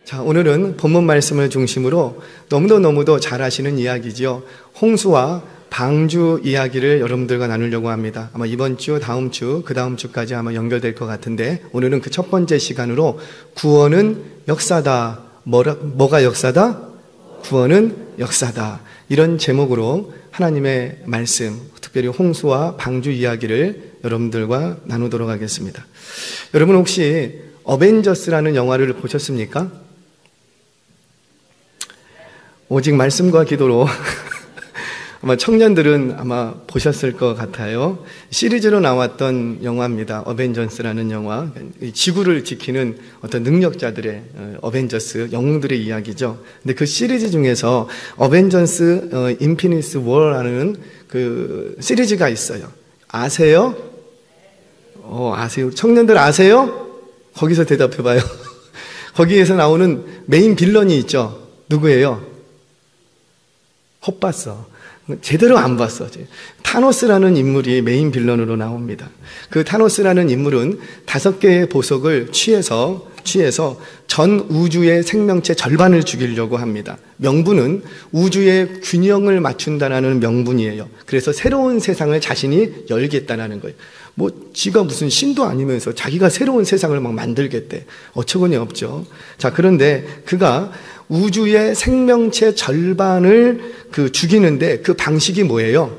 자, 오늘은 본문 말씀을 중심으로 너무도 잘 아시는 이야기죠. 홍수와 방주 이야기를 여러분들과 나누려고 합니다. 아마 이번 주, 다음 주, 그 다음 주까지 아마 연결될 것 같은데, 오늘은 그 첫 번째 시간으로 구원은 역사다. 뭐가 역사다? 구원은 역사다. 이런 제목으로 하나님의 말씀, 특별히 홍수와 방주 이야기를 여러분들과 나누도록 하겠습니다. 여러분 혹시 어벤져스라는 영화를 보셨습니까? 오직 말씀과 기도로 아마 청년들은 아마 보셨을 것 같아요. 시리즈로 나왔던 영화입니다. 어벤져스라는 영화. 지구를 지키는 어떤 능력자들의 어벤져스, 영웅들의 이야기죠. 근데 그 시리즈 중에서 어벤져스 인피니트 워라는 그 시리즈가 있어요. 아세요? 아세요? 청년들 아세요? 거기서 대답해봐요. 거기에서 나오는 메인 빌런이 있죠. 누구예요? 못 봤어. 제대로 안 봤어. 타노스라는 인물이 메인 빌런으로 나옵니다. 그 타노스라는 인물은 5개의 보석을 취해서 전 우주의 생명체 절반을 죽이려고 합니다. 명분은 우주의 균형을 맞춘다는 명분이에요. 그래서 새로운 세상을 자신이 열겠다는 거예요. 지가 무슨 신도 아니면서 자기가 새로운 세상을 막 만들겠대. 어처구니 없죠. 자, 그런데 그가 우주의 생명체 절반을 죽이는데 그 방식이 뭐예요?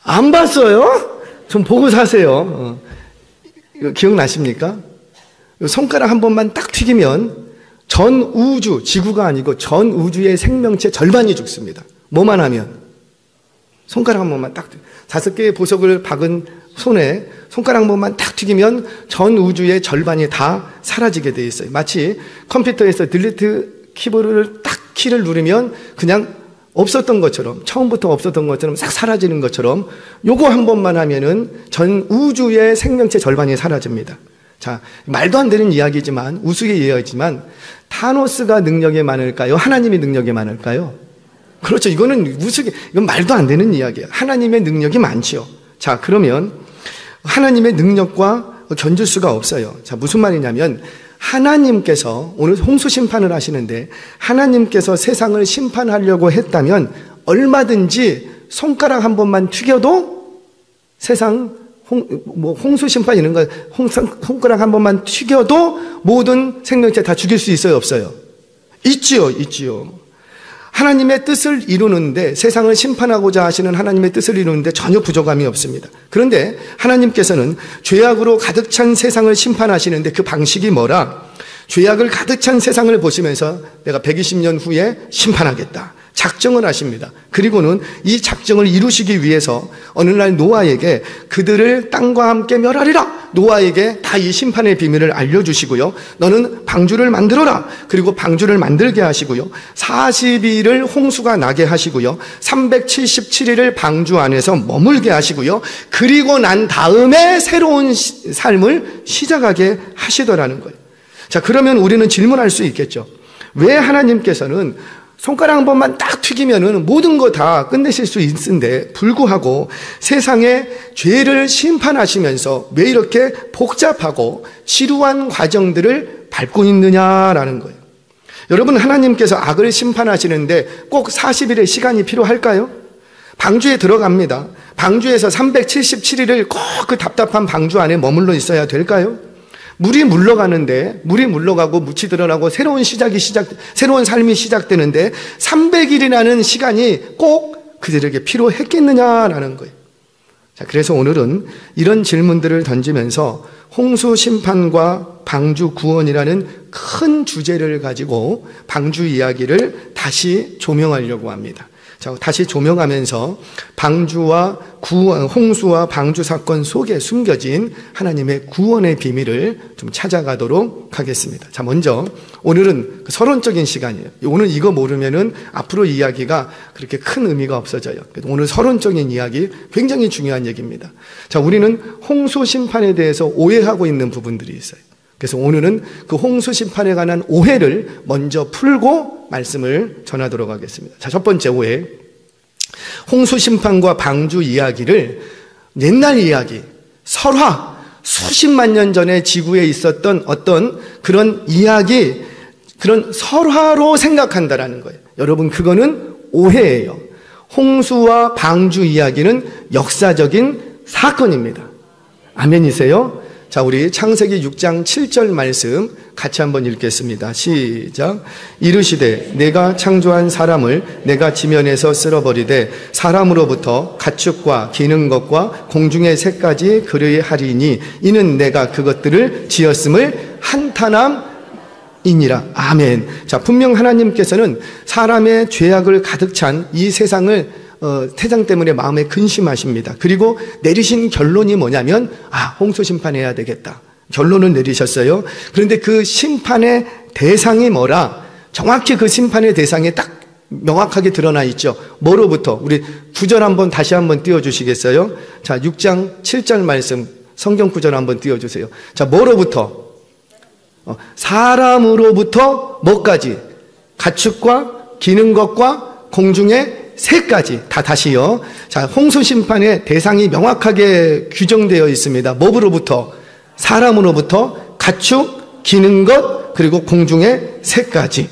안 봤어요? 좀 보고 사세요. 이거 기억나십니까? 손가락 한 번만 딱 튀기면 전 우주, 지구가 아니고 전 우주의 생명체 절반이 죽습니다. 뭐만 하면? 손가락 한 번만 딱 5개의 보석을 박은 손에 손가락 한 번만 딱 튀기면 전 우주의 절반이 다 사라지게 돼 있어요. 마치 컴퓨터에서 딜리트 키보드를 딱 키를 누르면 그냥 없었던 것처럼, 처음부터 없었던 것처럼 싹 사라지는 것처럼 요거 한 번만 하면은 전 우주의 생명체 절반이 사라집니다. 자, 말도 안 되는 이야기지만, 우스개 이야기지만, 타노스가 능력이 많을까요? 하나님이 능력이 많을까요? 그렇죠. 이건 말도 안 되는 이야기예요. 하나님의 능력이 많지요. 자, 그러면 하나님의 능력과 견줄 수가 없어요. 자, 무슨 말이냐면 하나님께서 오늘 홍수 심판을 하시는데 하나님께서 세상을 심판하려고 했다면 얼마든지 손가락 한 번만 튀겨도 세상 홍수 심판 이런 거 손가락 한 번만 튀겨도 모든 생명체 다 죽일 수 있어요, 없어요? 있지요. 하나님의 뜻을 이루는데, 세상을 심판하고자 하시는 하나님의 뜻을 이루는데 전혀 부족함이 없습니다. 그런데 하나님께서는 죄악으로 가득 찬 세상을 심판하시는데 그 방식이 뭐라? 죄악을 가득 찬 세상을 보시면서 내가 120년 후에 심판하겠다. 작정을 하십니다. 그리고는 이 작정을 이루시기 위해서 어느 날 노아에게 그들을 땅과 함께 멸하리라. 노아에게 다 이 심판의 비밀을 알려주시고요. 너는 방주를 만들어라. 그리고 방주를 만들게 하시고요. 40일을 홍수가 나게 하시고요. 377일을 방주 안에서 머물게 하시고요. 그리고 난 다음에 새로운 삶을 시작하게 하시더라는 거예요. 자, 그러면 우리는 질문할 수 있겠죠. 왜 하나님께서는 손가락 한 번만 딱 튀기면은 모든 거 다 끝내실 수 있는데 불구하고 세상의 죄를 심판하시면서 왜 이렇게 복잡하고 지루한 과정들을 밟고 있느냐라는 거예요. 여러분, 하나님께서 악을 심판하시는데 꼭 40일의 시간이 필요할까요? 방주에 들어갑니다. 방주에서 377일을 꼭 그 답답한 방주 안에 머물러 있어야 될까요? 물이 물러가고 묻히 드러나고 새로운 삶이 시작되는데 300일이라는 시간이 꼭 그들에게 필요했겠느냐라는 거예요. 자, 그래서 오늘은 이런 질문들을 던지면서 홍수 심판과 방주 구원이라는 큰 주제를 가지고 방주 이야기를 다시 조명하려고 합니다. 자, 다시 조명하면서 방주와 홍수와 방주 사건 속에 숨겨진 하나님의 구원의 비밀을 좀 찾아가도록 하겠습니다. 자, 먼저 오늘은 서론적인 시간이에요. 오늘 이거 모르면은 앞으로 이야기가 그렇게 큰 의미가 없어져요. 오늘 서론적인 이야기 굉장히 중요한 얘기입니다. 자, 우리는 홍수 심판에 대해서 오해하고 있는 부분들이 있어요. 그래서 오늘은 그 홍수 심판에 관한 오해를 먼저 풀고 말씀을 전하도록 하겠습니다. 자, 첫 번째 오해. 홍수 심판과 방주 이야기를 옛날 이야기, 설화, 수십만 년 전에 지구에 있었던 어떤 그런 이야기, 그런 설화로 생각한다라는 거예요. 여러분, 그거는 오해예요. 홍수와 방주 이야기는 역사적인 사건입니다. 아멘이세요? 자, 우리 창세기 6장 7절 말씀 같이 한번 읽겠습니다. 시작. 이르시되 내가 창조한 사람을 내가 지면에서 쓸어버리되 사람으로부터 가축과 기는 것과 공중의 새까지 그리하리니 이는 내가 그것들을 지었음을 한탄함이니라. 아멘. 자, 분명 하나님께서는 사람의 죄악을 가득 찬 이 세상을 세상 때문에 마음에 근심하십니다. 그리고 내리신 결론이 뭐냐면 홍수 심판해야 되겠다. 결론을 내리셨어요. 그런데 그 심판의 대상이 뭐라? 정확히 그 심판의 대상이 딱 명확하게 드러나 있죠. 뭐로부터? 우리 구절 한번 다시 한번 띄워주시겠어요? 자, 6장 7절 말씀 성경 구절 한번 띄워주세요. 자, 뭐로부터? 사람으로부터 뭐까지? 가축과 기는 것과 공중의 새까지. 다시요. 자, 홍수 심판의 대상이 명확하게 규정되어 있습니다. 뭐로부터? 사람으로부터 가축, 기는 것, 그리고 공중의 새까지.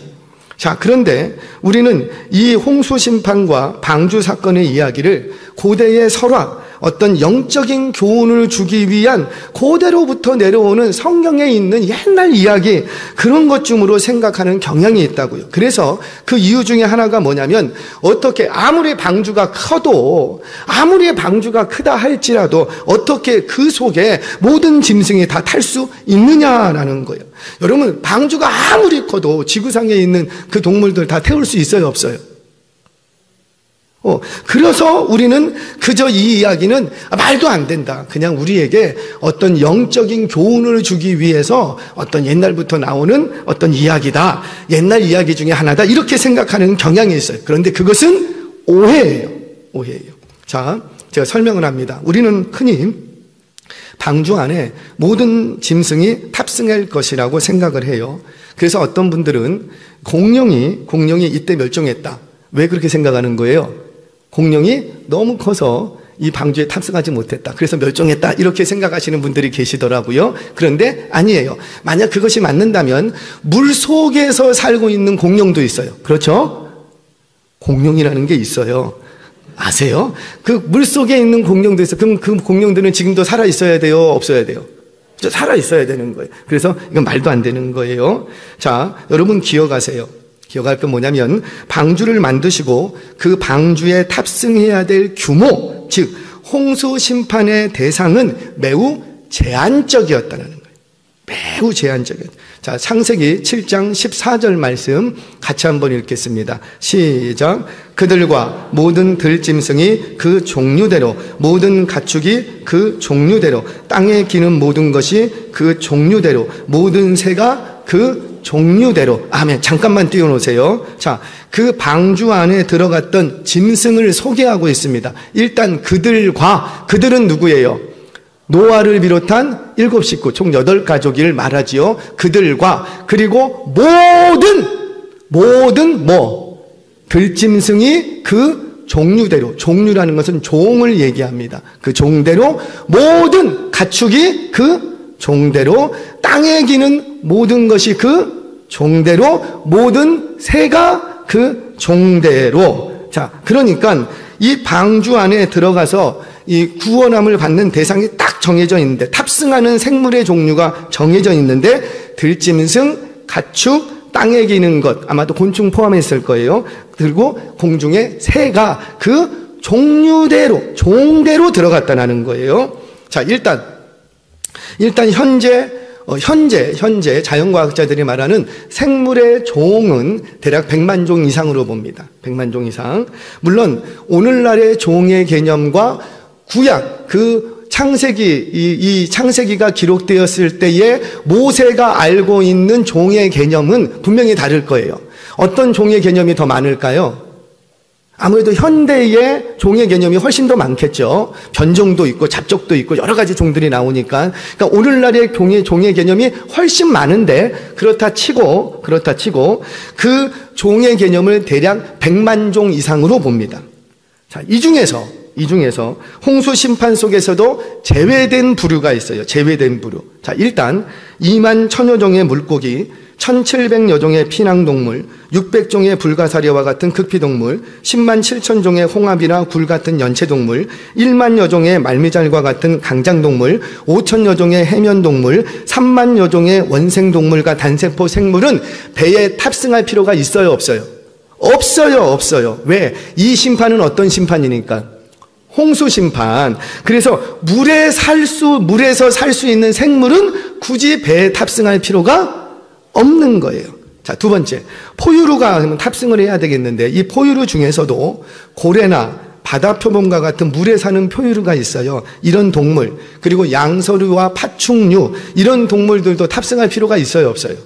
자, 그런데 우리는 이 홍수 심판과 방주 사건의 이야기를 고대의 설화, 어떤 영적인 교훈을 주기 위한 고대로부터 내려오는 성경에 있는 옛날 이야기, 그런 것쯤으로 생각하는 경향이 있다고요. 그래서 그 이유 중에 하나가 뭐냐면, 어떻게 아무리 방주가 커도, 아무리 방주가 크다 할지라도 어떻게 그 속에 모든 짐승이 다 탈 수 있느냐라는 거예요. 여러분, 방주가 아무리 커도 지구상에 있는 그 동물들 다 태울 수 있어요, 없어요? 그래서 우리는 그저 이 이야기는 말도 안 된다. 그냥 우리에게 어떤 영적인 교훈을 주기 위해서 어떤 옛날부터 나오는 어떤 이야기다. 옛날 이야기 중에 하나다. 이렇게 생각하는 경향이 있어요. 그런데 그것은 오해예요. 오해예요. 자, 제가 설명을 합니다. 우리는 흔히 방주 안에 모든 짐승이 탑승할 것이라고 생각을 해요. 그래서 어떤 분들은 공룡이 이때 멸종했다. 왜 그렇게 생각하는 거예요? 공룡이 너무 커서 이 방주에 탑승하지 못했다. 그래서 멸종했다. 이렇게 생각하시는 분들이 계시더라고요. 그런데 아니에요. 만약 그것이 맞는다면 물속에서 살고 있는 공룡도 있어요. 그렇죠? 공룡이라는 게 있어요. 아세요? 그 물속에 있는 공룡도 있어요. 그럼 그 공룡들은 지금도 살아 있어야 돼요? 없어야 돼요? 살아 있어야 되는 거예요. 그래서 이건 말도 안 되는 거예요. 자, 여러분 기억하세요. 기억할 건 뭐냐면, 방주를 만드시고 그 방주에 탑승해야 될 규모, 즉 홍수 심판의 대상은 매우 제한적이었다는 거예요. 매우 제한적이었다. 자, 창세기 7장 14절 말씀 같이 한번 읽겠습니다. 시작. 그들과 모든 들짐승이 그 종류대로, 모든 가축이 그 종류대로, 땅에 기는 모든 것이 그 종류대로, 모든 새가 그 종류대로. 아멘. 잠깐만 띄워놓으세요. 자, 그 방주 안에 들어갔던 짐승을 소개하고 있습니다. 일단 그들은 누구예요? 노아를 비롯한 7식구, 총 8가족을 말하지요. 그들과, 그리고 모든 들짐승이 그 종류대로, 종류라는 것은 종을 얘기합니다. 그 종대로, 모든 가축이 그 종대로, 땅에 기는 모든 것이 그 종대로, 모든 새가 그 종대로. 자, 그러니까 이 방주 안에 들어가서 이 구원함을 받는 대상이 딱 정해져 있는데, 탑승하는 생물의 종류가 정해져 있는데, 들짐승, 가축, 땅에 기는 것, 아마도 곤충 포함했을 거예요. 그리고 공중의 새가 그 종대로 들어갔다는 거예요. 자, 일단 현재 자연과학자들이 말하는 생물의 종은 대략 100만 종 이상으로 봅니다. 100만 종 이상. 물론 오늘날의 종의 개념과 구약, 그 창세기, 이 창세기가 기록되었을 때에 모세가 알고 있는 종의 개념은 분명히 다를 거예요. 어떤 종의 개념이 더 많을까요? 아무래도 현대의 종의 개념이 훨씬 더 많겠죠. 변종도 있고 잡족도 있고 여러 가지 종들이 나오니까. 그러니까 오늘날의 종의 개념이 훨씬 많은데, 그렇다 치고 그 종의 개념을 대략 100만 종 이상으로 봅니다. 자, 이 중에서 이 중에서 홍수 심판 속에서도 제외된 부류가 있어요. 제외된 부류. 자, 일단 2만 1,000여 종의 물고기, 1,700여 종의 피낭동물, 600종의 불가사리와 같은 극피동물, 10만 7천 종의 홍합이나 굴 같은 연체동물, 1만여 종의 말미잘과 같은 강장동물, 5천여 종의 해면동물, 3만여 종의 원생동물과 단세포 생물은 배에 탑승할 필요가 있어요, 없어요? 없어요. 왜? 이 심판은 어떤 심판이니까? 홍수 심판. 그래서 물에서 살 수 있는 생물은 굳이 배에 탑승할 필요가 없는 거예요. 자, 두 번째, 포유류가 탑승을 해야 되겠는데, 이 포유류 중에서도 고래나 바다표범과 같은 물에 사는 포유류가 있어요. 이런 동물, 그리고 양서류와 파충류, 이런 동물들도 탑승할 필요가 있어요, 없어요?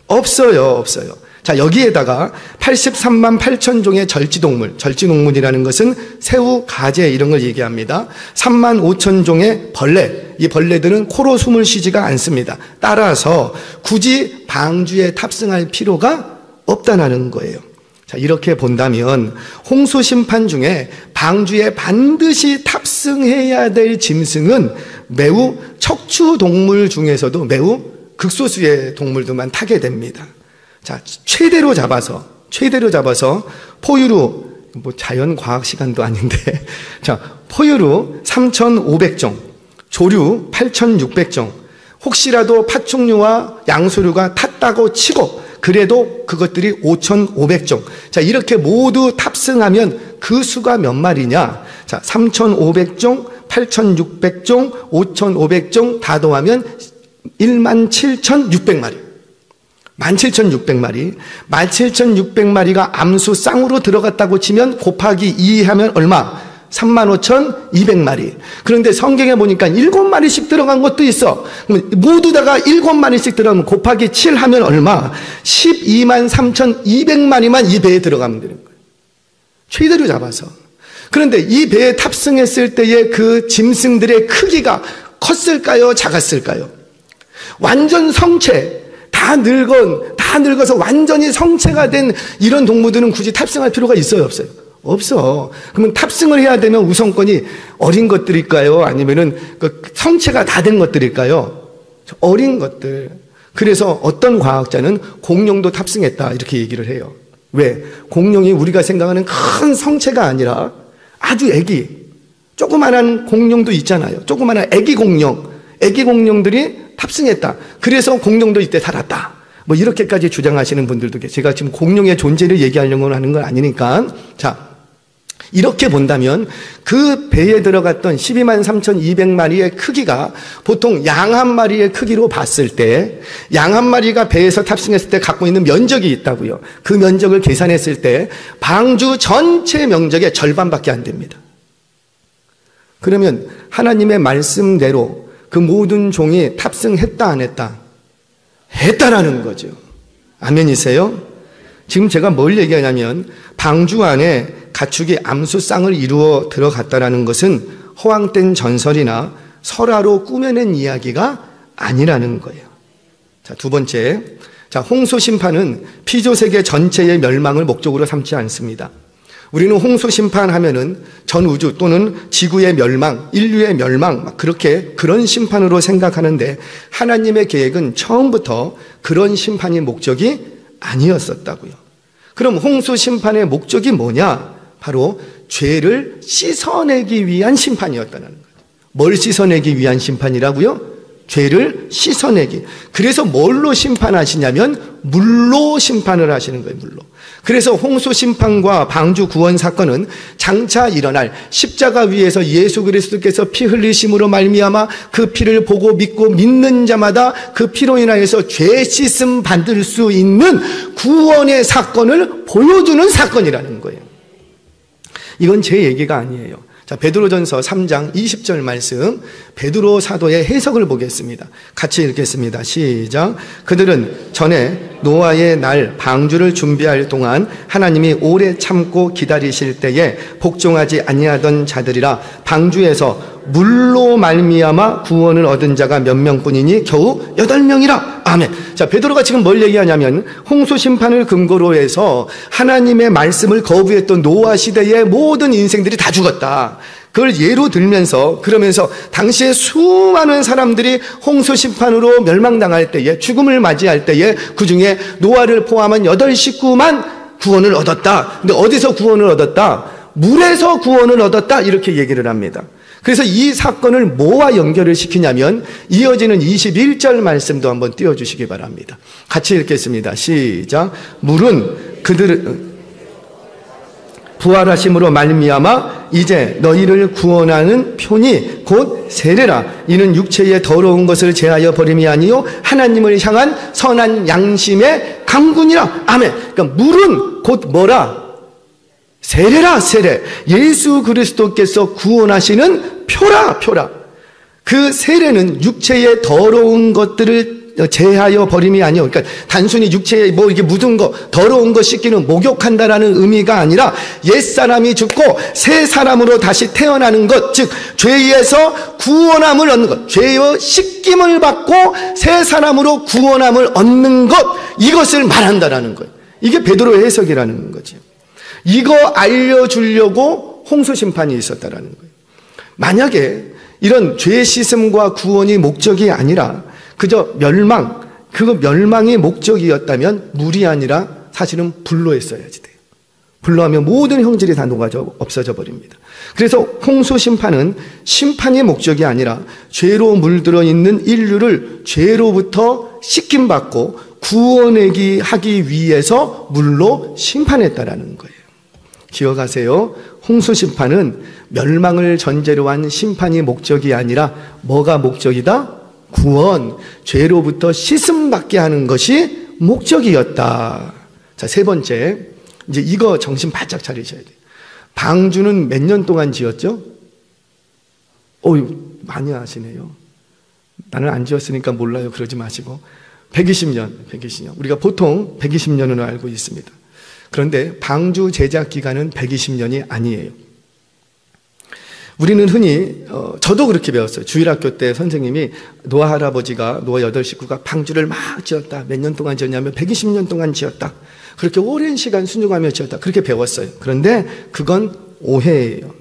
없어요. 자, 여기에다가 83만 8천 종의 절지동물이라는 것은 새우, 가재 이런 걸 얘기합니다. 3만 5천 종의 벌레, 이 벌레들은 코로 숨을 쉬지가 않습니다. 따라서 굳이 방주에 탑승할 필요가 없다는 거예요. 자, 이렇게 본다면 홍수 심판 중에 방주에 반드시 탑승해야 될 짐승은 매우 척추 동물 중에서도 매우 극소수의 동물들만 타게 됩니다. 자, 최대로 잡아서 포유류, 자연과학 시간도 아닌데, 자, 포유류 3,500종, 조류 8,600종, 혹시라도 파충류와 양수류가 탔다고 치고, 그래도 그것들이 5,500종. 자, 이렇게 모두 탑승하면 그 수가 몇 마리냐? 자, 3,500종, 8,600종, 5,500종 다 더하면 17,600마리. 17,600마리. 17,600마리가 암수 쌍으로 들어갔다고 치면 곱하기 2 하면 얼마? 35,200마리. 그런데 성경에 보니까 7마리씩 들어간 것도 있어. 모두 다가 7마리씩 들어가면 곱하기 7 하면 얼마? 12만 3,200마리만 이 배에 들어가면 되는 거예요. 최대로 잡아서. 그런데 이 배에 탑승했을 때의 그 짐승들의 크기가 컸을까요? 작았을까요? 완전 성체, 다 늙어서 완전히 성체가 된 이런 동물들은 굳이 탑승할 필요가 있어요, 없어요? 없어. 그러면 탑승을 해야 되면 우선권이 어린 것들일까요? 아니면은 그 성체가 다 된 것들일까요? 어린 것들. 그래서 어떤 과학자는 공룡도 탑승했다 이렇게 얘기를 해요. 왜? 공룡이 우리가 생각하는 큰 성체가 아니라 아주 애기, 조그만한 공룡도 있잖아요. 조그만한 애기 공룡들이 탑승했다. 그래서 공룡도 이때 살았다. 뭐 이렇게까지 주장하시는 분들도 계세요. 제가 지금 공룡의 존재를 얘기하려고 하는 건 아니니까. 자, 이렇게 본다면 그 배에 들어갔던 12만 3,200마리의 크기가 보통 양 한 마리의 크기로 봤을 때 양 한 마리가 배에서 탑승했을 때 갖고 있는 면적이 있다고요. 그 면적을 계산했을 때 방주 전체 면적의 절반밖에 안 됩니다. 그러면 하나님의 말씀대로 그 모든 종이 탑승했다 안 했다? 했다라는 거죠. 아멘이세요? 지금 제가 뭘 얘기하냐면 방주 안에 가축이 암수쌍을 이루어 들어갔다라는 것은 허황된 전설이나 설화로 꾸며낸 이야기가 아니라는 거예요. 자, 두 번째. 자, 홍수 심판은 피조세계 전체의 멸망을 목적으로 삼지 않습니다. 우리는 홍수 심판하면은 전 우주 또는 지구의 멸망, 인류의 멸망, 그런 심판으로 생각하는데 하나님의 계획은 처음부터 그런 심판이 목적이 아니었었다고요. 그럼 홍수 심판의 목적이 뭐냐? 바로 죄를 씻어내기 위한 심판이었다는 거예요. 뭘 씻어내기 위한 심판이라고요? 죄를 씻어내기. 그래서 뭘로 심판하시냐면 물로 심판을 하시는 거예요, 물로. 그래서 홍수 심판과 방주 구원 사건은 장차 일어날 십자가 위에서 예수 그리스도께서 피 흘리심으로 말미암아 그 피를 보고 믿고 믿는 자마다 그 피로 인하여서 죄 씻음 받을 수 있는 구원의 사건을 보여주는 사건이라는 거예요. 이건 제 얘기가 아니에요. 자, 베드로전서 3장 20절 말씀, 베드로 사도의 해석을 보겠습니다. 같이 읽겠습니다. 시작. 그들은 전에 노아의 날 방주를 준비할 동안 하나님이 오래 참고 기다리실 때에 복종하지 아니하던 자들이라 방주에서 물로 말미암아 구원을 얻은 자가 몇 명뿐이니 겨우 8명이라. 아멘. 자, 베드로가 지금 뭘 얘기하냐면 홍수 심판을 근거로 해서 하나님의 말씀을 거부했던 노아 시대의 모든 인생들이 다 죽었다. 그걸 예로 들면서 그러면서 당시에 수많은 사람들이 홍수 심판으로 멸망당할 때에 죽음을 맞이할 때에 그중에 노아를 포함한 8 식구만 구원을 얻었다. 근데 어디서 구원을 얻었다? 물에서 구원을 얻었다. 이렇게 얘기를 합니다. 그래서 이 사건을 뭐와 연결을 시키냐면 이어지는 21절 말씀도 한번 띄워주시기 바랍니다. 같이 읽겠습니다. 시작. 물은 그들을 부활하심으로 말미암아 이제 너희를 구원하는 표니 곧 세례라. 이는 육체의 더러운 것을 제하여 버림이 아니요 하나님을 향한 선한 양심의 강군이라. 아멘. 그러니까 물은 곧 뭐라? 세례라. 세례. 예수 그리스도께서 구원하시는 표라. 그 세례는 육체의 더러운 것들을 제하여 버림이 아니요. 그러니까 단순히 육체에 이렇게 묻은 거, 더러운 거 씻기는 목욕한다라는 의미가 아니라 옛사람이 죽고 새 사람으로 다시 태어나는 것, 즉 죄에서 구원함을 얻는 것, 죄의 씻김을 받고 새 사람으로 구원함을 얻는 것, 이것을 말한다라는 거예요. 이게 베드로의 해석이라는 거죠. 이거 알려주려고 홍수 심판이 있었다라는 거예요. 만약에 이런 죄 씻음과 구원이 목적이 아니라 그저 그거 멸망이 목적이었다면 물이 아니라 사실은 불로 했어야지 돼요. 불로 하면 모든 형질이 다 녹아져 없어져 버립니다. 그래서 홍수 심판은 심판이 목적이 아니라 죄로 물들어 있는 인류를 죄로부터 씻김받고 구원하기 위해서 물로 심판했다라는 거예요. 기억하세요. 홍수 심판은 멸망을 전제로 한 심판이 목적이 아니라 뭐가 목적이다? 구원, 죄로부터 씻음받게 하는 것이 목적이었다. 자, 세 번째, 이제 이거 정신 바짝 차리셔야 돼요. 방주는 몇 년 동안 지었죠? 많이 아시네요. 나는 안 지었으니까 몰라요. 그러지 마시고 120년. 우리가 보통 120년으로 알고 있습니다. 그런데 방주 제작 기간은 120년이 아니에요. 우리는 흔히 저도 그렇게 배웠어요. 주일학교 때 선생님이 노아 할아버지가 노아 8 식구가 방주를 막 지었다. 몇 년 동안 지었냐면 120년 동안 지었다. 그렇게 오랜 시간 순종하며 지었다. 그렇게 배웠어요. 그런데 그건 오해예요.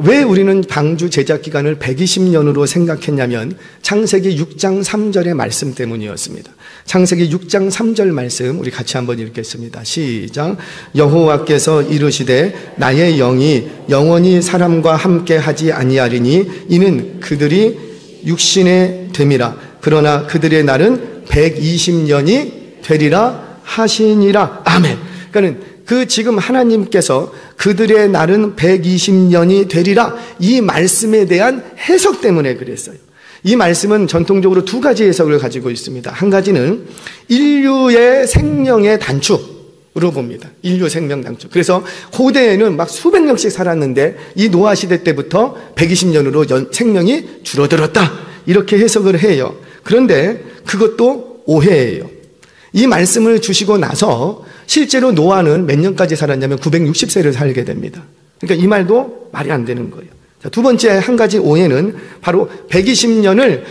왜 우리는 방주 제작 기간을 120년으로 생각했냐면 창세기 6장 3절의 말씀 때문이었습니다. 창세기 6장 3절 말씀 우리 같이 한번 읽겠습니다. 시작. 여호와께서 이르시되 나의 영이 영원히 사람과 함께 하지 아니하리니 이는 그들이 육신의 됨이라. 그러나 그들의 날은 120년이 되리라 하시니라. 아멘. 그러니까 지금 하나님께서 그들의 날은 120년이 되리라, 이 말씀에 대한 해석 때문에 그랬어요. 이 말씀은 전통적으로 2가지 해석을 가지고 있습니다. 한 가지는 인류의 생명의 단축으로 봅니다. 인류 생명 단축. 그래서 고대에는 막 수백 년씩 살았는데 이 노아 시대 때부터 120년으로 생명이 줄어들었다, 이렇게 해석을 해요. 그런데 그것도 오해예요. 이 말씀을 주시고 나서 실제로 노아는 몇 년까지 살았냐면 960세를 살게 됩니다. 그러니까 이 말도 말이 안 되는 거예요. 자, 두 번째 한 가지 오해는 바로 120년을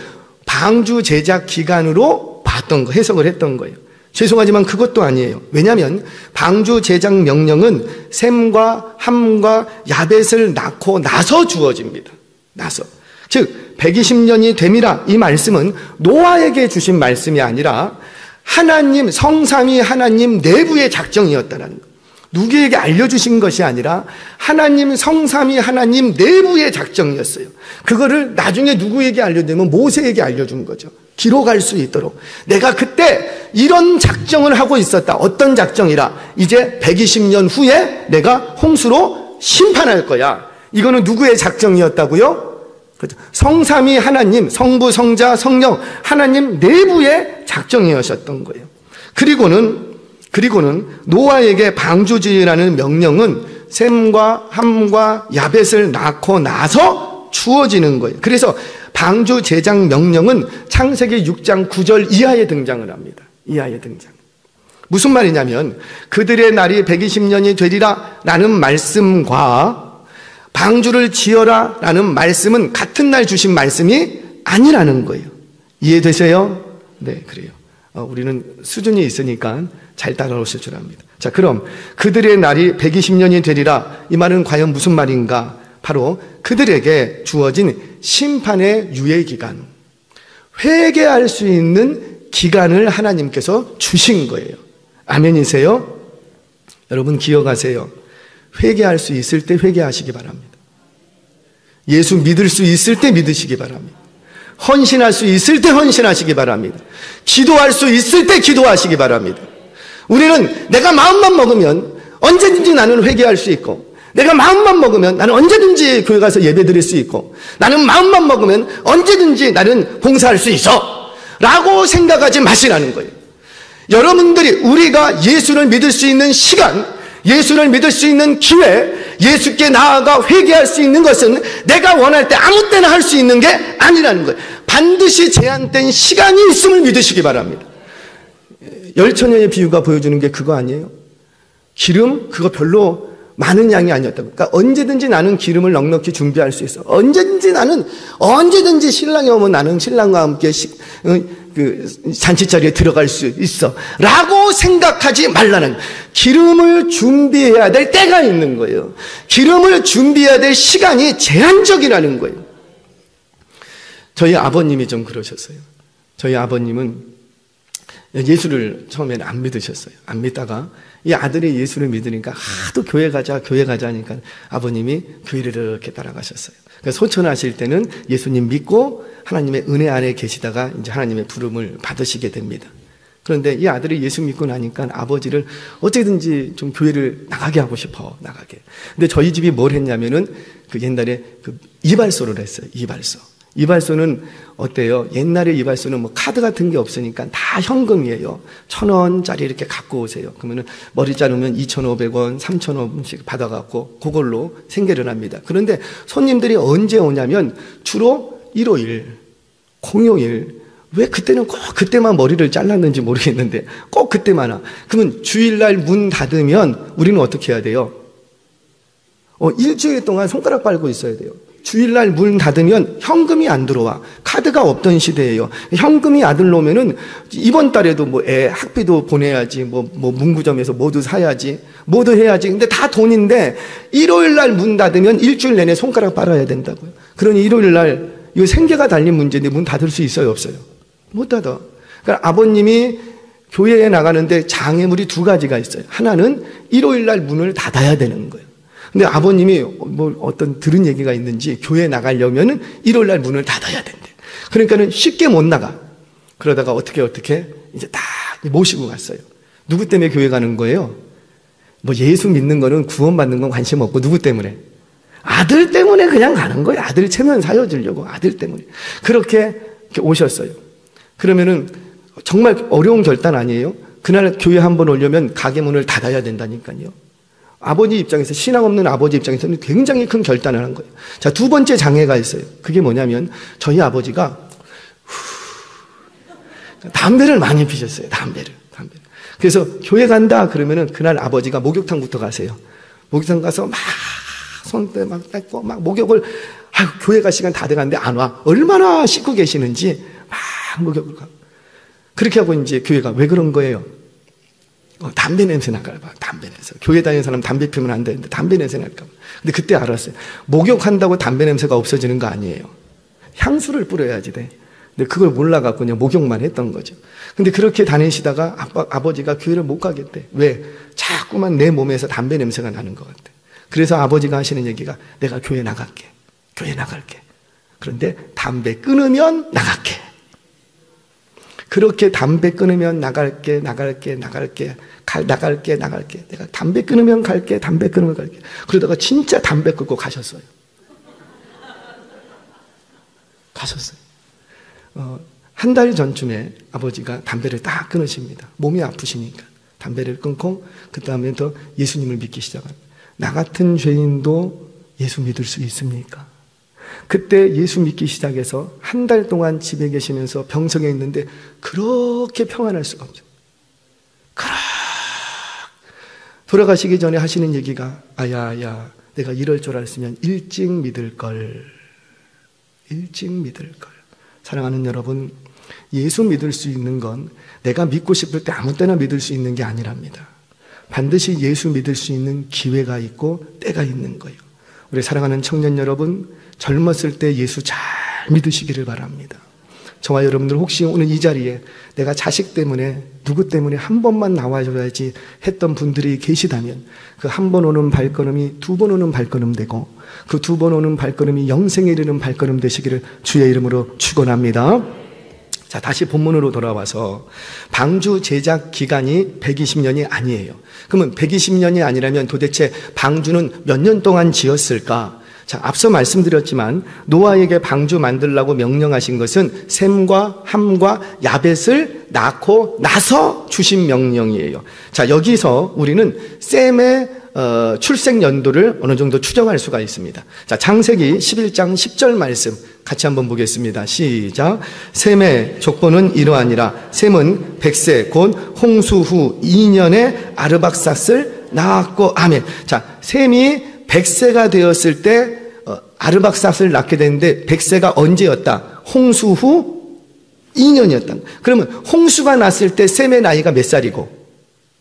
방주 제작 기간으로 봤던 거, 해석을 했던 거예요. 죄송하지만 그것도 아니에요. 왜냐하면 방주 제작 명령은 셈과 함과 야벳을 낳고 나서 주어집니다. 나서. 즉 120년이 됨이라, 이 말씀은 노아에게 주신 말씀이 아니라 하나님, 성삼위 하나님 내부의 작정이었다는 것. 누구에게 알려주신 것이 아니라 하나님, 성삼위 하나님 내부의 작정이었어요. 그거를 나중에 누구에게 알려주면 모세에게 알려준 거죠. 기록할 수 있도록. 내가 그때 이런 작정을 하고 있었다. 어떤 작정이라? 이제 120년 후에 내가 홍수로 심판할 거야. 이거는 누구의 작정이었다고요? 성삼위 하나님, 성부, 성자, 성령, 하나님 내부의 작정이었던 거예요. 그리고는 노아에게 방주 지으라는 명령은 셈과 함과 야벳을 낳고 나서 주어지는 거예요. 그래서 방주 제작 명령은 창세기 6장 9절 이하에 등장을 합니다. 이하에 등장. 무슨 말이냐면 그들의 날이 120년이 되리라 라는 말씀과 방주를 지어라 라는 말씀은 같은 날 주신 말씀이 아니라는 거예요. 이해되세요? 네, 그래요. 우리는 수준이 있으니까 잘 따라오실 줄 압니다. 자, 그럼 그들의 날이 120년이 되리라, 이 말은 과연 무슨 말인가? 바로 그들에게 주어진 심판의 유예기간, 회개할 수 있는 기간을 하나님께서 주신 거예요. 아멘이세요? 여러분 기억하세요. 회개할 수 있을 때 회개하시기 바랍니다. 예수 믿을 수 있을 때 믿으시기 바랍니다. 헌신할 수 있을 때 헌신하시기 바랍니다. 기도할 수 있을 때 기도하시기 바랍니다. 우리는 내가 마음만 먹으면 언제든지 나는 회개할 수 있고, 내가 마음만 먹으면 나는 언제든지 교회 가서 예배 드릴 수 있고, 나는 마음만 먹으면 언제든지 나는 봉사할 수 있어 라고 생각하지 마시라는 거예요. 여러분들이 우리가 예수를 믿을 수 있는 시간, 예수를 믿을 수 있는 기회, 예수께 나아가 회개할 수 있는 것은 내가 원할 때 아무 때나 할 수 있는 게 아니라는 거예요. 반드시 제한된 시간이 있음을 믿으시기 바랍니다. 열처녀의 비유가 보여주는 게 그거 아니에요? 기름 그거 별로 많은 양이 아니었다고. 그러니까 언제든지 나는 기름을 넉넉히 준비할 수 있어. 언제든지 신랑이 오면 나는 신랑과 함께 잔치자리에 들어갈 수 있어 라고 생각하지 말라는 거예요. 기름을 준비해야 될 때가 있는 거예요. 기름을 준비해야 될 시간이 제한적이라는 거예요. 저희 아버님이 좀 그러셨어요. 저희 아버님은 예수를 처음에는 안 믿으셨어요. 안 믿다가 이 아들이 예수를 믿으니까 하도 교회 가자 하니까 아버님이 교회를 이렇게 따라가셨어요. 그러니까 소천하실 때는 예수님 믿고 하나님의 은혜 안에 계시다가 이제 하나님의 부름을 받으시게 됩니다. 그런데 이 아들이 예수 믿고 나니까 아버지를 어떻게든지 좀 교회를 나가게 하고 싶어, 나가게. 근데 저희 집이 뭘 했냐면은 그 옛날에 그 이발소를 했어요. 이발소는 어때요? 옛날에 이발소는 뭐 카드 같은 게 없으니까 다 현금이에요. 1,000원짜리 이렇게 갖고 오세요. 그러면은 머리 자르면 2,500원, 3,000원씩 받아갖고 그걸로 생계를 합니다. 그런데 손님들이 언제 오냐면 주로 일요일, 공휴일, 왜 그때는 꼭 그때만 머리를 잘랐는지 모르겠는데 꼭 그때만 와. 그러면 주일날 문 닫으면 우리는 어떻게 해야 돼요? 일주일 동안 손가락 빨고 있어야 돼요. 주일날 문 닫으면 현금이 안 들어와. 카드가 없던 시대예요. 현금이 안 들어오면은 이번 달에도 뭐 애 학비도 보내야지, 뭐 문구점에서 뭐도 사야지, 뭐도 해야지. 근데 다 돈인데 일요일날 문 닫으면 일주일 내내 손가락 빨아야 된다고요. 그러니 일요일날 이거 생계가 달린 문제인데 문 닫을 수 있어요, 없어요? 못 닫아. 그러니까 아버님이 교회에 나가는데 장애물이 두 가지가 있어요. 하나는 일요일날 문을 닫아야 되는 거예요. 근데 아버님이 뭐 어떤 들은 얘기가 있는지 교회에 나가려면은 일요일날 문을 닫아야 된대. 그러니까는 쉽게 못 나가. 그러다가 어떻게 이제 딱 모시고 갔어요. 누구 때문에 교회 가는 거예요? 뭐 예수 믿는 거는 구원받는 건 관심 없고 누구 때문에? 아들 때문에 그냥 가는 거예요. 아들 체면 살려주려고 아들 때문에. 그렇게 오셨어요. 그러면은 정말 어려운 결단 아니에요? 그날 교회 한번 오려면 가게 문을 닫아야 된다니까요. 아버지 입장에서, 신앙 없는 아버지 입장에서는 굉장히 큰 결단을 한 거예요. 자, 두 번째 장애가 있어요. 그게 뭐냐면 저희 아버지가 담배를 많이 피셨어요. 담배를. 그래서 교회 간다 그러면은 그날 아버지가 목욕탕부터 가세요. 목욕탕 가서 막 손때 막 닦고 막 목욕을, 교회 갈 시간 다 돼가는데 안 와. 얼마나 씻고 계시는지 막 목욕을 가고. 그렇게 하고 이제 교회가 왜 그런 거예요? 담배 냄새 날까봐. 담배 냄새. 교회 다니는 사람 담배 피우면 안 되는데 담배 냄새 날까봐. 근데 그때 알았어요. 목욕한다고 담배 냄새가 없어지는 거 아니에요. 향수를 뿌려야지 돼. 근데 그걸 몰라갖고 그냥 목욕만 했던 거죠. 근데 그렇게 다니시다가 아버지가 교회를 못 가겠대. 왜? 자꾸만 내 몸에서 담배 냄새가 나는 것 같아. 그래서 아버지가 하시는 얘기가 내가 교회 나갈게. 교회 나갈게. 그런데 담배 끊으면 나갈게. 그렇게 담배 끊으면 나갈게. 내가 담배 끊으면 갈게. 담배 끊으면 갈게. 그러다가 진짜 담배 끊고 가셨어요. 한 달 전쯤에 아버지가 담배를 딱 끊으십니다. 몸이 아프시니까. 담배를 끊고 그 다음에부터 예수님을 믿기 시작합니다. 나 같은 죄인도 예수 믿을 수 있습니까? 그때 예수 믿기 시작해서 한 달 동안 집에 계시면서 병성에 있는데 그렇게 평안할 수가 없죠. 돌아가시기 전에 하시는 얘기가 아야 내가 이럴 줄 알았으면 일찍 믿을 걸. 사랑하는 여러분, 예수 믿을 수 있는 건 내가 믿고 싶을 때 아무 때나 믿을 수 있는 게 아니랍니다. 반드시 예수 믿을 수 있는 기회가 있고 때가 있는 거예요. 우리 사랑하는 청년 여러분, 젊었을 때 예수 잘 믿으시기를 바랍니다. 저와 여러분들 혹시 오늘 이 자리에 내가 자식 때문에 누구 때문에 한 번만 나와줘야지 했던 분들이 계시다면 그 한 번 오는 발걸음이 두 번 오는 발걸음 되고 그 두 번 오는 발걸음이 영생에 이르는 발걸음 되시기를 주의 이름으로 축원합니다. 자, 다시 본문으로 돌아와서 방주 제작 기간이 120년이 아니에요. 그러면 120년이 아니라면 도대체 방주는 몇 년 동안 지었을까? 자, 앞서 말씀드렸지만 노아에게 방주 만들라고 명령하신 것은 셈과 함과 야벳을 낳고 나서 주신 명령이에요. 자, 여기서 우리는 셈의 출생 연도를 어느 정도 추정할 수가 있습니다. 자, 창세기 11장 10절 말씀 같이 한번 보겠습니다. 시작. 셈의 족보는 이러하니라. 셈은 100세 곧 홍수 후 2년에 아르박삿을 낳았고. 아멘. 자, 셈이 100세가 되었을 때 아르박삿을 낳게 되는데 100세가 언제였다? 홍수 후 2년이었다. 그러면 홍수가 났을 때 셈의 나이가 몇 살이고?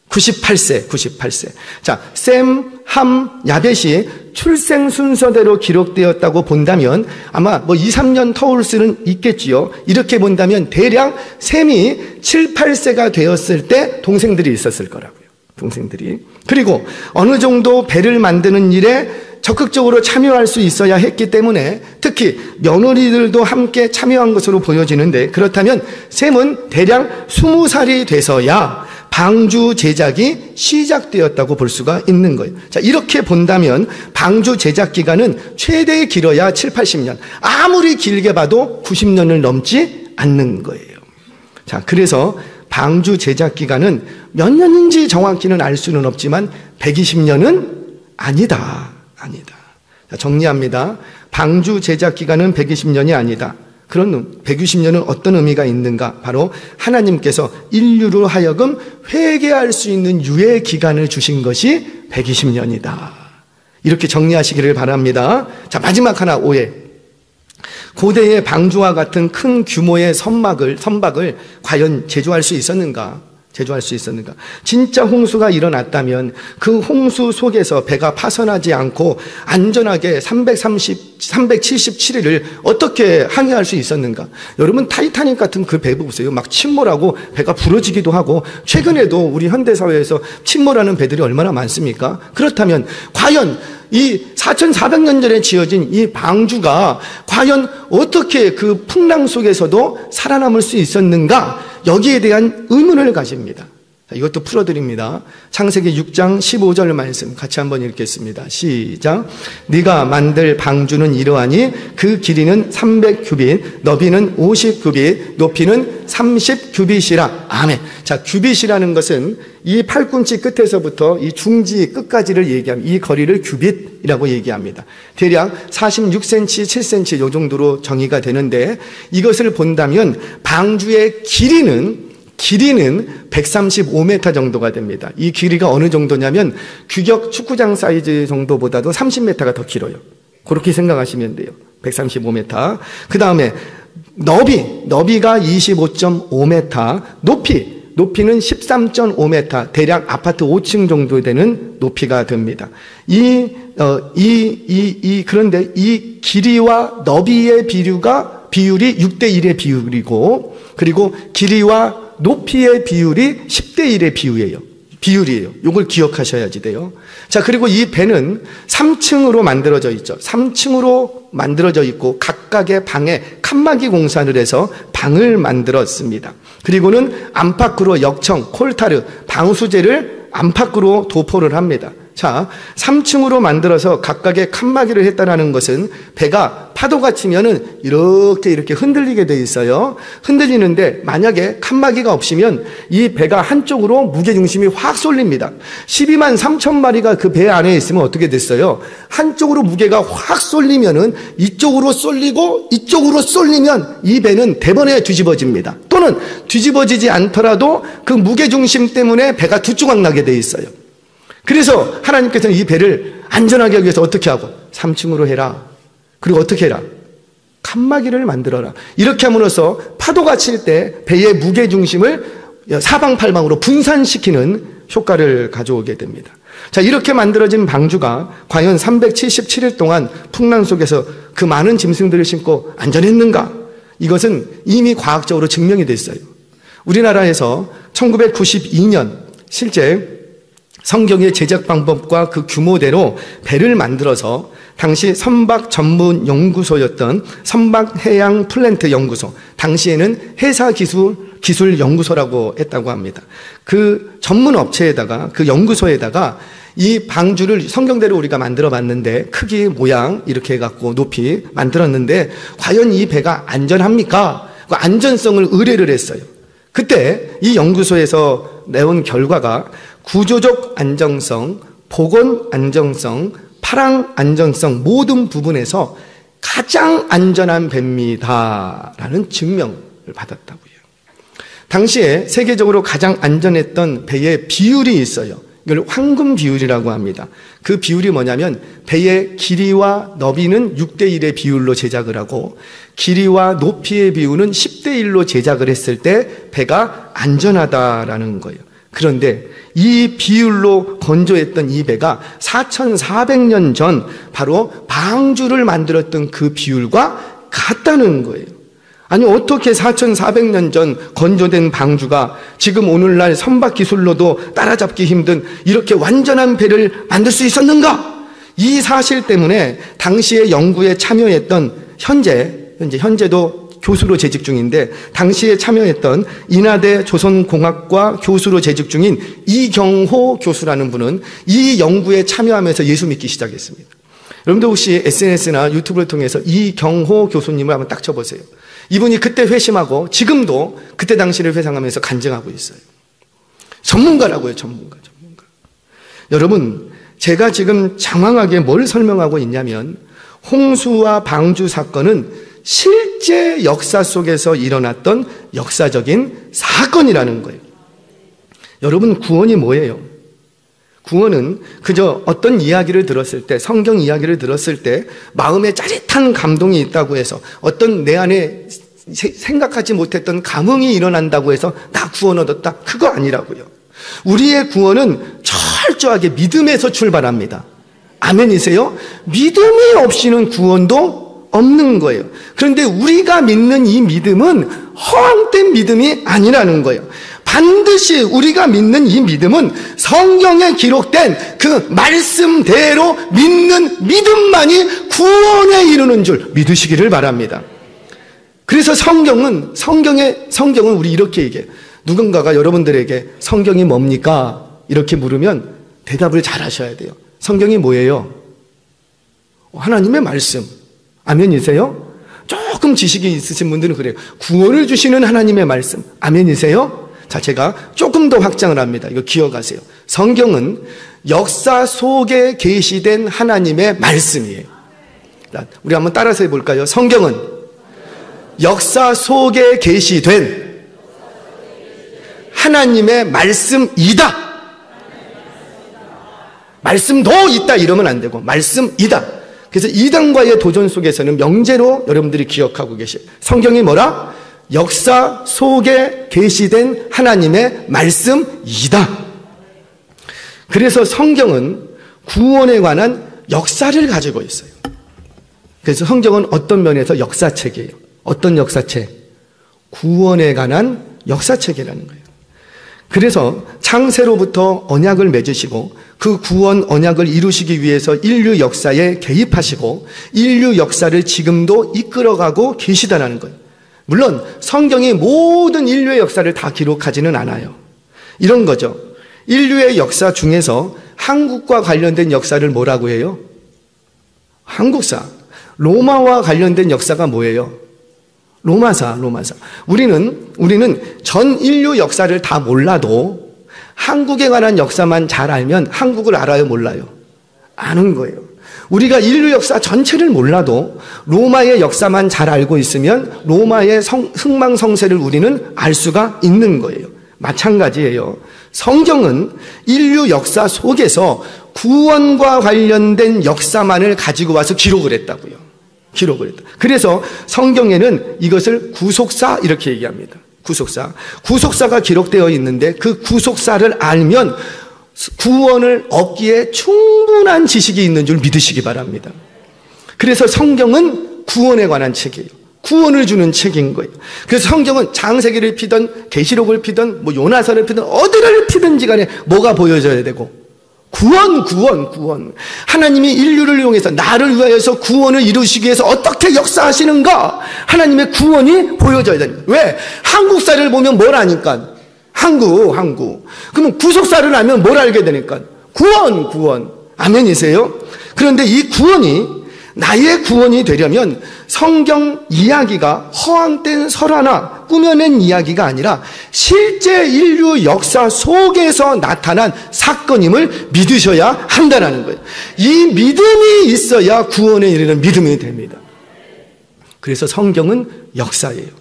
98세. 자, 셈, 함, 야벳이 출생 순서대로 기록되었다고 본다면 아마 뭐 2, 3년 터울 수는 있겠지요. 이렇게 본다면 대략 셈이 7, 8세가 되었을 때 동생들이 있었을 거라고요. 동생들이. 그리고 어느 정도 배를 만드는 일에 적극적으로 참여할 수 있어야 했기 때문에 특히 며느리들도 함께 참여한 것으로 보여지는데 그렇다면 셈은 대략 20살이 돼서야 방주 제작이 시작되었다고 볼 수가 있는 거예요. 자, 이렇게 본다면 방주 제작 기간은 최대 길어야 7, 80년. 아무리 길게 봐도 90년을 넘지 않는 거예요. 자, 그래서 방주 제작 기간은 몇 년인지 정확히는 알 수는 없지만 120년은 아니다. 자, 정리합니다. 방주 제작 기간은 120년이 아니다. 그런 120년은 어떤 의미가 있는가? 바로 하나님께서 인류로 하여금 회개할 수 있는 유예 기간을 주신 것이 120년이다. 이렇게 정리하시기를 바랍니다. 자, 마지막 하나 오해. 고대의 방주와 같은 큰 규모의 선박을 과연 제조할 수 있었는가? 진짜 홍수가 일어났다면 그 홍수 속에서 배가 파손하지 않고 안전하게 377일을 어떻게 항해할 수 있었는가? 여러분 타이타닉 같은 그 배 보세요. 막 침몰하고 배가 부러지기도 하고 최근에도 우리 현대사회에서 침몰하는 배들이 얼마나 많습니까? 그렇다면 과연 이 4,400년 전에 지어진 이 방주가 과연 어떻게 그 풍랑 속에서도 살아남을 수 있었는가? 여기에 대한 의문을 가집니다. 이것도 풀어드립니다. 창세기 6장 15절 말씀 같이 한번 읽겠습니다. 시작. 네가 만들 방주는 이러하니 그 길이는 300규빗, 너비는 50규빗, 높이는 30규빗이라. 아멘. 자, 규빗이라는 것은 이 팔꿈치 끝에서부터 이 중지 끝까지를 얘기합니다. 이 거리를 규빗이라고 얘기합니다. 대략 46cm, 7cm 요 정도로 정의가 되는데 이것을 본다면 방주의 길이는 135m 정도가 됩니다. 이 길이가 어느 정도냐면 규격 축구장 사이즈 정도보다도 30m가 더 길어요. 그렇게 생각하시면 돼요. 135m. 그 다음에 너비가 25.5m, 높이는 13.5m, 대략 아파트 5층 정도 되는 높이가 됩니다. 그런데 이 길이와 너비의 비율이 6대1의 비율이고, 그리고 길이와 높이의 비율이 10대1의 비율이에요. 이걸 기억하셔야지 돼요. 자, 그리고 이 배는 3층으로 만들어져 있죠. 3층으로 만들어져 있고 각각의 방에 칸막이 공사를 해서 방을 만들었습니다. 그리고는 안팎으로 역청, 콜타르, 방수제를 안팎으로 도포를 합니다. 자, 3층으로 만들어서 각각의 칸막이를 했다는 것은 배가 파도가 치면은 이렇게 흔들리게 돼 있어요. 흔들리는데 만약에 칸막이가 없으면 이 배가 한쪽으로 무게중심이 확 쏠립니다. 12만 3천 마리가 그 배 안에 있으면 어떻게 됐어요? 한쪽으로 무게가 확 쏠리면은 이쪽으로 쏠리고 이쪽으로 쏠리면 이 배는 대번에 뒤집어집니다. 또는 뒤집어지지 않더라도 그 무게중심 때문에 배가 두 조각 나게 돼 있어요. 그래서 하나님께서는 이 배를 안전하게 하기 위해서 어떻게 하고? 3층으로 해라. 그리고 어떻게 해라? 칸막이를 만들어라. 이렇게 함으로써 파도가 칠 때 배의 무게중심을 사방팔방으로 분산시키는 효과를 가져오게 됩니다. 자, 이렇게 만들어진 방주가 과연 377일 동안 풍랑 속에서 그 많은 짐승들을 싣고 안전했는가? 이것은 이미 과학적으로 증명이 됐어요. 우리나라에서 1992년 실제 성경의 제작 방법과 그 규모대로 배를 만들어서 당시 선박 전문 연구소였던 선박해양 플랜트 연구소, 당시에는 해사기술연구소라고 했다고 합니다. 그 전문 업체에다가, 그 연구소에다가 이 방주를 성경대로 우리가 만들어 봤는데 크기, 모양 이렇게 해갖고 높이 만들었는데 과연 이 배가 안전합니까? 그 안전성을 의뢰를 했어요. 그때 이 연구소에서 내온 결과가 구조적 안정성, 복원 안정성, 파랑 안정성 모든 부분에서 가장 안전한 배입니다라는 증명을 받았다고요. 당시에 세계적으로 가장 안전했던 배의 비율이 있어요. 이걸 황금 비율이라고 합니다. 그 비율이 뭐냐면 배의 길이와 너비는 6대1의 비율로 제작을 하고 길이와 높이의 비율은 10대1로 제작을 했을 때 배가 안전하다라는 거예요. 그런데 이 비율로 건조했던 이 배가 4,400년 전 바로 방주를 만들었던 그 비율과 같다는 거예요. 아니, 어떻게 4,400년 전 건조된 방주가 지금 오늘날 선박 기술로도 따라잡기 힘든 이렇게 완전한 배를 만들 수 있었는가? 이 사실 때문에 당시에 연구에 참여했던 현재도 교수로 재직 중인데 당시에 참여했던 인하대 조선공학과 교수로 재직 중인 이경호 교수라는 분은 이 연구에 참여하면서 예수 믿기 시작했습니다. 여러분들 혹시 SNS나 유튜브를 통해서 이경호 교수님을 한번 딱 쳐보세요. 이분이 그때 회심하고 지금도 그때 당시를 회상하면서 간증하고 있어요. 전문가라고요, 전문가. 여러분, 제가 지금 장황하게 뭘 설명하고 있냐면 홍수와 방주 사건은 실제 역사 속에서 일어났던 역사적인 사건이라는 거예요. 여러분, 구원이 뭐예요? 구원은 그저 어떤 이야기를 들었을 때, 성경 이야기를 들었을 때 마음에 짜릿한 감동이 있다고 해서 어떤 내 안에 생각하지 못했던 감흥이 일어난다고 해서 나 구원 얻었다, 그거 아니라고요. 우리의 구원은 철저하게 믿음에서 출발합니다. 아멘이세요? 믿음이 없이는 구원도 없는 거예요. 그런데 우리가 믿는 이 믿음은 허황된 믿음이 아니라는 거예요. 반드시 우리가 믿는 이 믿음은 성경에 기록된 그 말씀대로 믿는 믿음만이 구원에 이르는 줄 믿으시기를 바랍니다. 그래서 성경은 우리 이렇게 얘기해요. 누군가가 여러분들에게 성경이 뭡니까? 이렇게 물으면 대답을 잘 하셔야 돼요. 성경이 뭐예요? 하나님의 말씀. 아멘이세요? 조금 지식이 있으신 분들은 그래요. 구원을 주시는 하나님의 말씀. 아멘이세요? 자, 제가 조금 더 확장을 합니다. 이거 기억하세요. 성경은 역사 속에 계시된 하나님의 말씀이에요. 우리 한번 따라서 해볼까요? 성경은 역사 속에 계시된 하나님의 말씀이다. 말씀도 있다 이러면 안 되고 말씀이다. 그래서 이단과의 도전 속에서는 명제로 여러분들이 기억하고 계세요. 성경이 뭐라? 역사 속에 계시된 하나님의 말씀이다. 그래서 성경은 구원에 관한 역사를 가지고 있어요. 그래서 성경은 어떤 면에서 역사책이에요. 어떤 역사책? 구원에 관한 역사책이라는 거예요. 그래서 창세로부터 언약을 맺으시고 그 구원 언약을 이루시기 위해서 인류 역사에 개입하시고 인류 역사를 지금도 이끌어가고 계시다는 거예요. 물론 성경이 모든 인류의 역사를 다 기록하지는 않아요. 이런 거죠. 인류의 역사 중에서 한국과 관련된 역사를 뭐라고 해요? 한국사. 로마와 관련된 역사가 뭐예요? 로마사. 우리는 전 인류 역사를 다 몰라도 한국에 관한 역사만 잘 알면 한국을 알아요, 몰라요? 아는 거예요. 우리가 인류 역사 전체를 몰라도 로마의 역사만 잘 알고 있으면 로마의 흥망성쇠를 우리는 알 수가 있는 거예요. 마찬가지예요. 성경은 인류 역사 속에서 구원과 관련된 역사만을 가지고 와서 기록을 했다고요. 그래서 성경에는 이것을 구속사 이렇게 얘기합니다. 구속사가 기록되어 있는데 그 구속사를 알면 구원을 얻기에 충분한 지식이 있는 줄 믿으시기 바랍니다. 그래서 성경은 구원에 관한 책이에요. 구원을 주는 책인 거예요. 그래서 성경은 창세기를 피든 계시록을 피든 요나서를 피든 어디를 피든지 간에 뭐가 보여져야 되고, 구원. 하나님이 인류를 이용해서 나를 위하여서 구원을 이루시기 위해서 어떻게 역사하시는가, 하나님의 구원이 보여져야 됩니다. 왜? 한국사를 보면 뭘 아니까? 한국. 그러면 구속사를 알면 뭘 알게 되니까? 구원. 아멘이세요? 그런데 이 구원이 나의 구원이 되려면 성경 이야기가 허황된 설화나 꾸며낸 이야기가 아니라 실제 인류 역사 속에서 나타난 사건임을 믿으셔야 한다는 거예요. 이 믿음이 있어야 구원에 이르는 믿음이 됩니다. 그래서 성경은 역사예요.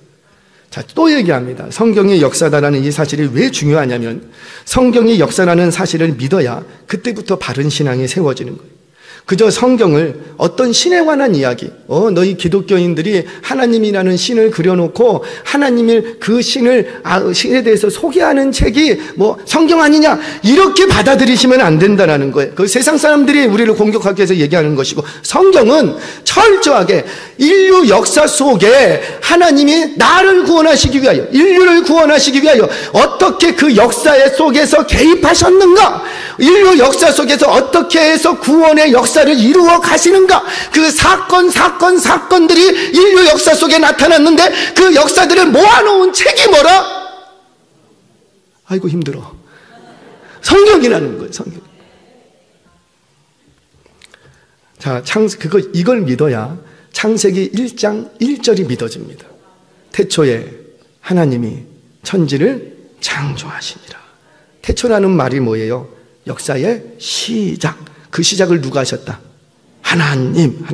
자, 또 얘기합니다. 성경이 역사다라는 이 사실이 왜 중요하냐면, 성경이 역사라는 사실을 믿어야 그때부터 바른 신앙이 세워지는 거예요. 그저 성경을 어떤 신에 관한 이야기, 너희 기독교인들이 하나님이라는 신을 그려놓고 하나님의 그 신에 대해서 소개하는 책이 성경 아니냐, 이렇게 받아들이시면 안 된다는 거예요. 그 세상 사람들이 우리를 공격하기 위해서 얘기하는 것이고, 성경은 철저하게 인류 역사 속에 하나님이 나를 구원하시기 위하여, 인류를 구원하시기 위하여 어떻게 그 역사의 속에서 개입하셨는가, 인류 역사 속에서 어떻게 해서 구원의 역사를 이루어 가시는가, 그 사건들이 인류 역사 속에 나타났는데 그 역사들을 모아놓은 책이 뭐라? 아이고 힘들어. 성경이라는 거예요. 성경. 자, 이걸 믿어야 창세기 1장 1절이 믿어집니다. 태초에 하나님이 천지를 창조하시니라. 태초라는 말이 뭐예요? 역사의 시작. 그 시작을 누가 하셨다? 하나님.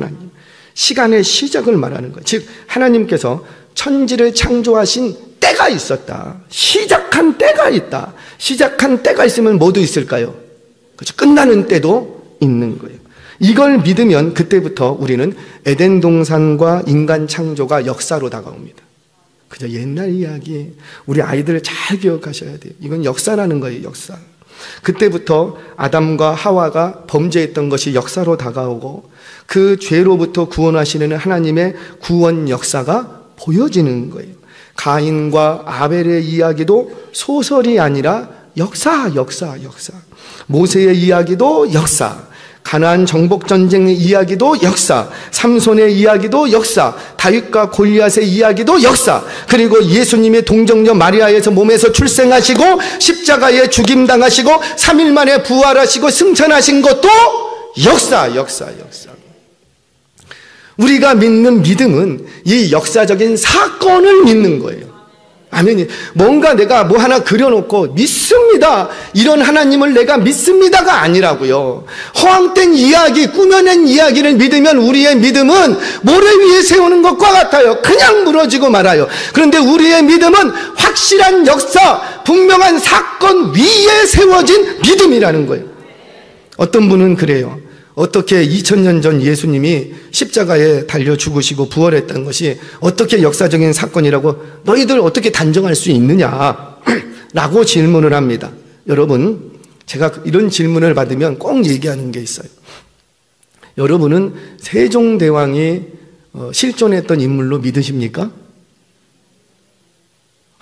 시간의 시작을 말하는 거예요. 즉 하나님께서 천지를 창조하신 때가 있었다. 시작한 때가 있다. 시작한 때가 있으면 뭐도 있을까요? 그렇죠. 끝나는 때도 있는 거예요. 이걸 믿으면 그때부터 우리는 에덴 동산과 인간 창조가 역사로 다가옵니다. 그저 옛날 이야기, 우리 아이들 잘 기억하셔야 돼요. 이건 역사라는 거예요. 역사. 그때부터 아담과 하와가 범죄했던 것이 역사로 다가오고, 그 죄로부터 구원하시는 하나님의 구원 역사가 보여지는 거예요. 가인과 아벨의 이야기도 소설이 아니라 역사. 모세의 이야기도 역사, 가나안 정복 전쟁의 이야기도 역사, 삼손의 이야기도 역사, 다윗과 골리앗의 이야기도 역사, 그리고 예수님의 동정녀 마리아에서 몸에서 출생하시고 십자가에 죽임당하시고 3일 만에 부활하시고 승천하신 것도 역사. 우리가 믿는 믿음은 이 역사적인 사건을 믿는 거예요. 아멘. 뭔가 내가 하나 그려놓고 믿습니다, 이런 하나님을 내가 믿습니다가 아니라고요. 허황된 이야기, 꾸며낸 이야기를 믿으면 우리의 믿음은 모래 위에 세우는 것과 같아요. 그냥 무너지고 말아요. 그런데 우리의 믿음은 확실한 역사, 분명한 사건 위에 세워진 믿음이라는 거예요. 어떤 분은 그래요. 어떻게 2000년 전 예수님이 십자가에 달려 죽으시고 부활했다는 것이 어떻게 역사적인 사건이라고 너희들 어떻게 단정할 수 있느냐 라고 질문을 합니다. 여러분, 제가 이런 질문을 받으면 꼭 얘기하는 게 있어요. 여러분은 세종대왕이 실존했던 인물로 믿으십니까?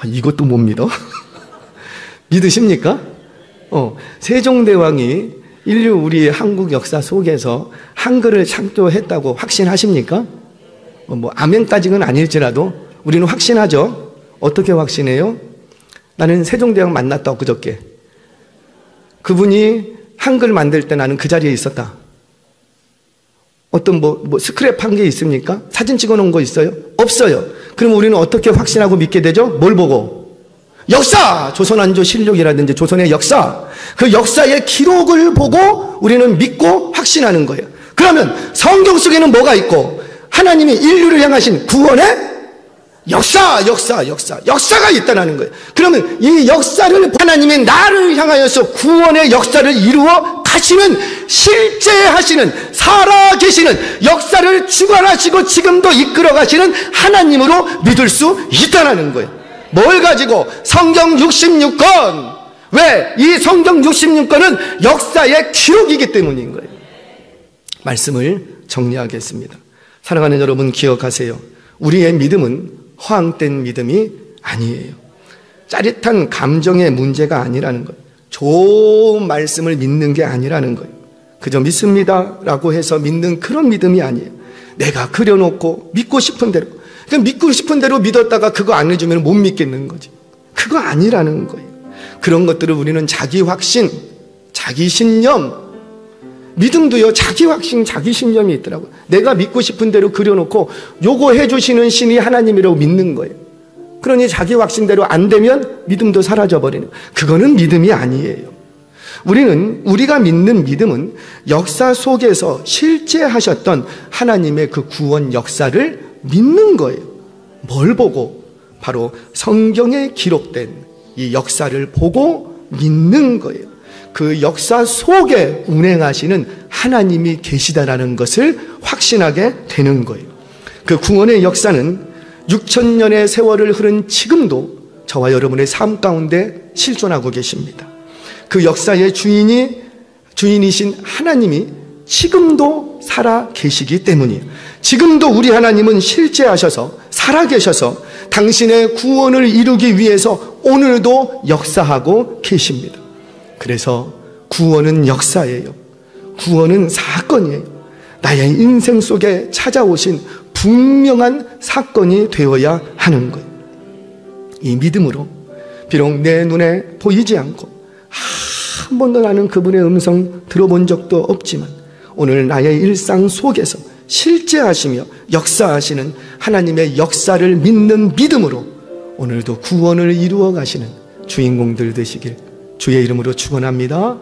이것도 못 믿어? 믿으십니까? 세종대왕이 인류 우리 한국 역사 속에서 한글을 창조했다고 확신하십니까? 아멘까지는 아닐지라도 우리는 확신하죠. 어떻게 확신해요? 나는 세종대왕 만났다, 엊그저께. 그분이 한글 만들 때 나는 그 자리에 있었다. 어떤 스크랩한 게 있습니까? 사진 찍어 놓은 거 있어요? 없어요. 그럼 우리는 어떻게 확신하고 믿게 되죠? 뭘 보고? 역사! 조선왕조 실록이라든지 조선의 역사, 그 역사의 기록을 보고 우리는 믿고 확신하는 거예요. 그러면 성경 속에는 뭐가 있고, 하나님이 인류를 향하신 구원의 역사가 있다는 거예요. 그러면 이 역사를, 하나님이 나를 향하여서 구원의 역사를 이루어 가시는, 실제 하시는, 살아 계시는, 역사를 주관하시고 지금도 이끌어 가시는 하나님으로 믿을 수 있다는 거예요. 뭘 가지고? 성경 66권. 왜? 이 성경 66권은 역사의 기록이기 때문인 거예요. 말씀을 정리하겠습니다. 사랑하는 여러분, 기억하세요. 우리의 믿음은 허황된 믿음이 아니에요. 짜릿한 감정의 문제가 아니라는 거예요. 좋은 말씀을 믿는 게 아니라는 거예요. 그저 믿습니다 라고 해서 믿는 그런 믿음이 아니에요. 내가 그려놓고 믿고 싶은 대로, 그냥 믿고 싶은 대로 믿었다가 그거 안 해주면 못 믿겠는 거지. 그거 아니라는 거예요. 그런 것들을 우리는 자기 확신, 자기 신념, 믿음도요, 자기 확신, 자기 신념이 있더라고요. 내가 믿고 싶은 대로 그려놓고 요거 해주시는 신이 하나님이라고 믿는 거예요. 그러니 자기 확신대로 안 되면 믿음도 사라져버리는 거예요. 그거는 믿음이 아니에요. 우리가 믿는 믿음은 역사 속에서 실제 하셨던 하나님의 그 구원 역사를 믿는 거예요. 뭘 보고? 바로 성경에 기록된 이 역사를 보고 믿는 거예요. 그 역사 속에 운행하시는 하나님이 계시다라는 것을 확신하게 되는 거예요. 그 구원의 역사는 6,000년의 세월을 흐른 지금도 저와 여러분의 삶 가운데 실존하고 계십니다. 그 역사의 주인이신 하나님이 지금도 살아 계시기 때문이에요. 지금도 우리 하나님은 실제하셔서 살아 계셔서 당신의 구원을 이루기 위해서 오늘도 역사하고 계십니다. 그래서 구원은 역사예요. 구원은 사건이에요. 나의 인생 속에 찾아오신 분명한 사건이 되어야 하는 거예요. 이 믿음으로 비록 내 눈에 보이지 않고 한 번도 나는 그분의 음성 들어본 적도 없지만 오늘 나의 일상 속에서 실제하시며 역사하시는 하나님의 역사를 믿는 믿음으로 오늘도 구원을 이루어 가시는 주인공들 되시길 주의 이름으로 축원합니다.